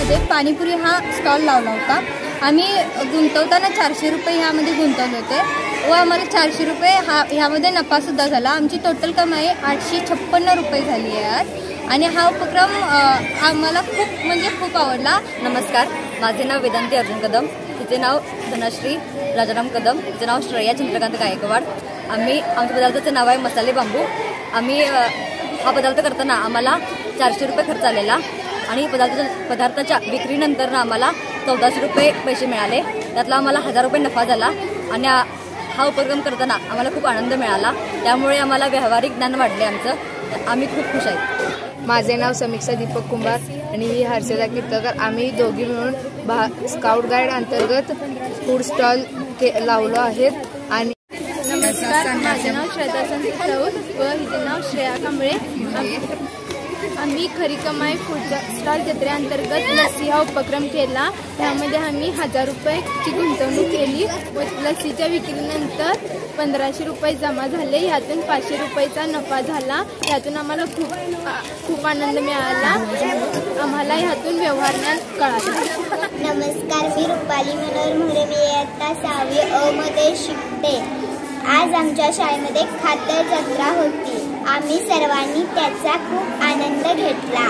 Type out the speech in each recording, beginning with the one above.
शाळेमध्ये पाणीपुरी हा स्टॉल लावला होता। आम्ही गुंतवताना 400 रुपये ह्यामध्ये गुंतवले होते व आम्हाला 400 रुपये ह्यामध्ये नफासुद्धा झाला। आमची टोटल कमाई 856 रुपये झाली आहे आज आणि हा उपक्रम आम्हाला खूप आवडला। नमस्कार, माझे नाव वेदांती अर्जुन कदम, तिचे नाव धनश्री राजाराम कदम, तिचे नाव श्रेया चंद्रकांत गायकवाड। आमच्या पदार्थाचं नाव आहे मसाले बांबू। आम्ही हा पदार्थ करताना आम्हाला 400 रुपये खर्च आलेला आणि पदार्थाच्या विक्रीनंतर आम्हाला 1400 रुपये पैसे मिळाले। त्यातला आम्हाला 1000 रुपये नफा झाला आणि हा उपक्रम करताना आम्हाला खूप आनंद मिळाला। त्यामुळे आम्हाला व्यावहारिक ज्ञान वाढले आमचं। आम्ही खूप खुश आहोत। माझे नाव समीक्षा दीपक कुंभार आणि ही हर्षदा कीर्तकर। आम्ही दोघी मिळून स्काउट गाईड अंतर्गत फूड स्टॉल लावलो आहेत आणि नमस्कार, माझे नाव श्रद्धा संदीप राऊत व हिचे नाव श्रेया कांबळे। आम्ही खरी कमाई फूड स्टॉल जत्रेअंतर्गत लस्सी हा उपक्रम केला। त्यामध्ये आम्ही 1000 रुपयाची गुंतवणूक केली व लस्सीच्या विक्रीनंतर 1500 रुपये जमा झाले। ह्यातून 500 रुपयाचा नफा झाला। यातून आम्हाला खूप आनंद मिळाला। आम्हाला ह्यातून व्यवहार ज्ञान कळालं। नमस्कार, मी रुपाली मनोहर मोरे, मी इयत्ता 6वी अ मध्ये शिकते। आज आमच्या शाळेमध्ये खाद्य जत्रा होती। आम्ही सर्वांनी त्याचा खूप आनंद घेतला।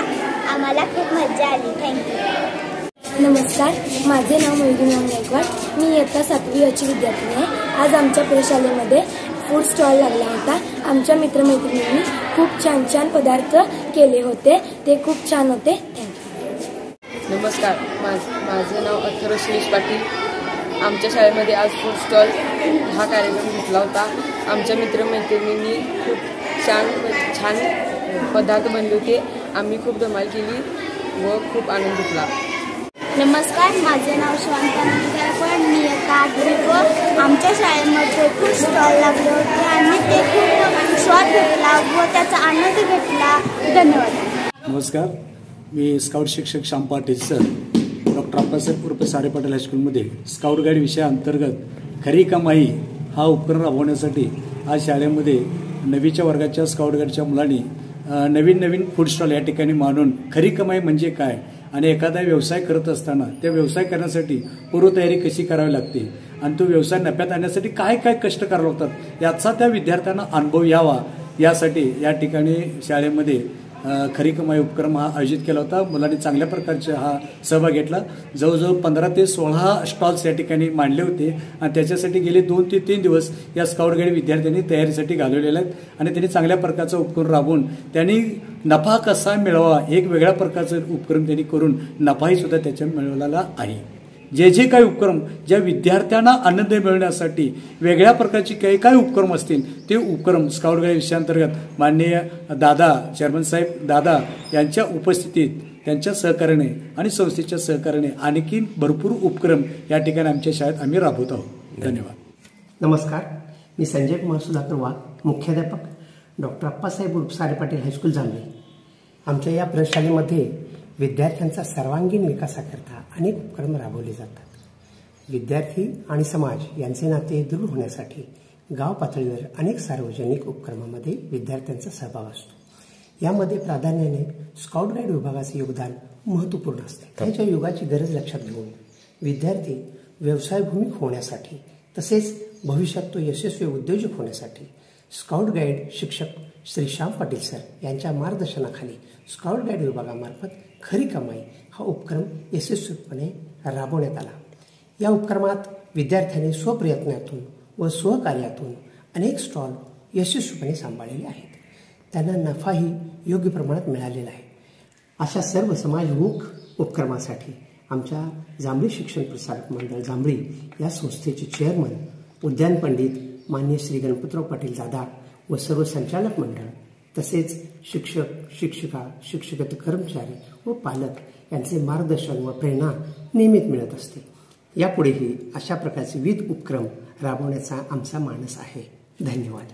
आम्हाला खूप मजा आली। थँक्यू। नमस्कार, माझे नाव मयुरी गायकवाड, मी इयत्ता 7वी अ ची विद्यार्थिनी आहे। आज आमच्या प्रशालेमध्ये फूड स्टॉल लागला होता। आमच्या मित्रमैत्रिणींनी खूप छान पदार्थ केले होते, ते खूप छान होते। थँक्यू। नमस्कार, माझे नाव अथर्व सुरेश पाटील। आमच्या शाळेमध्ये आज फूड स्टॉल हा कार्यक्रम घेतला होता। आमच्या मित्रमैत्रिणींनी खूप छान पदार्थ बनले होते। आम्ही खूप धमाल केली व खूप आनंद घेतला। नमस्कार, माझे नाव शिवांतानंद गायकवाड, मी इयत्ता 8वी व आमच्या शाळेमध्ये फूड स्टॉल लागले होते आणि ते खूप स्वाद घेतला व त्याचा आनंद घेतला। धन्यवाद। नमस्कार, मी स्काउट शिक्षक श्याम पाटील सर, डॉक्टर अप्पासाहेब उर्फ साडे पाटील हायस्कूलमध्ये स्काउट गाईड विषयाअंतर्गत खरी कमाई हा उपक्रम राबवण्यासाठी आज शाळेमध्ये 9वीच्या वर्गाच्या स्काउट गाईडच्या मुलांनी नवीन फूड स्टॉल या ठिकाणी मांडून खरी कमाई म्हणजे काय आणि एखादा व्यवसाय करत असताना त्या व्यवसाय करण्यासाठी पूर्वतयारी कशी करावी लागते आणि तो व्यवसाय नफ्यात आणण्यासाठी काय कष्ट करावे लागतात याचा त्या विद्यार्थ्यांना अनुभव यावा यासाठी या ठिकाणी शाळेमध्ये खरी कमाई उपक्रम हा आयोजित केला होता। मुलांनी चांगल्या प्रकारचा हा सहभाग घेतला। जवळजवळ 15 ते 16 स्टॉल्स या ठिकाणी मांडले होते आणि त्याच्यासाठी गेले 2 ते 3 दिवस या स्काउट गाईड विद्यार्थ्यांनी तयारीसाठी घालवलेले आहेत आणि त्यांनी चांगल्या प्रकारचा उपक्रम राबवून त्यांनी नफा कसा मिळवावा एक वेगळ्या प्रकारचा उपक्रम त्यांनी करून नफाही सुद्धा त्याच्या मिळवलेला आहे। जे काही उपक्रम ज्या विद्यार्थ्यांना आनंद मिळवण्यासाठी वेगळ्या प्रकारचे काही उपक्रम असतील ते उपक्रम स्काउट गाईड विषयाअंतर्गत माननीय दादा चेअरमन साहेब दादा यांच्या उपस्थितीत त्यांच्या सहकार्याने आणि संस्थेच्या सहकार्याने आणखी भरपूर उपक्रम या ठिकाणी आमच्या शाळेत आम्ही राबवत आहोत। धन्यवाद। नमस्कार, मी संजय कुमार सुधाकर वाघ, मुख्याध्यापक डॉक्टर अप्पासाहेब उर्फ साडे पाटील हायस्कूल जांभळी। आमच्या या प्रशालेमध्ये विद्यार्थ्यांचा सर्वांगीण विकासाकरता अनेक उपक्रम राबवले जातात। विद्यार्थी आणि समाज यांचे नाते दृढ होण्यासाठी गाव पातळीवर अनेक सार्वजनिक उपक्रमामध्ये विद्यार्थ्यांचा सहभाग असतो। यामध्ये प्राधान्याने स्काउट गाईड विभागाचे योगदान महत्त्वपूर्ण असते। त्याच्या युगाची गरज लक्षात घेऊन विद्यार्थी व्यवसायभूमिक होण्यासाठी तसेच भविष्यात तो यशस्वी उद्योजक होण्यासाठी स्काउट गाईड शिक्षक श्री श्याम पाटील सर यांच्या मार्गदर्शनाखाली स्काउट गाईड विभागामार्फत खरी कमाई हा उपक्रम यशस्वीपणे राबवण्यात आला। या उपक्रमात विद्यार्थ्यांनी स्वप्रयत्नातून व सहकार्यातून अनेक स्टॉल यशस्वीपणे सांभाळलेले आहेत। त्यांना नफाही योग्य प्रमाणात मिळालेला आहे। अशा सर्व समाजमुख उपक्रमासाठी आमच्या जांभळी शिक्षण प्रसारक मंडळ जांभळी या संस्थेचे चेअरमन उद्यान पंडित मान्य श्री गणपतराव पाटील दादा व सर्व संचालक मंडळ तसेच शिक्षक शिक्षिका शिक्षकेतर कर्मचारी व पालक यांचे मार्गदर्शन व प्रेरणा नियमित मिळत असते। यापुढेही अशा प्रकारचे विविध उपक्रम राबवण्याचा आमचा मानस आहे। धन्यवाद।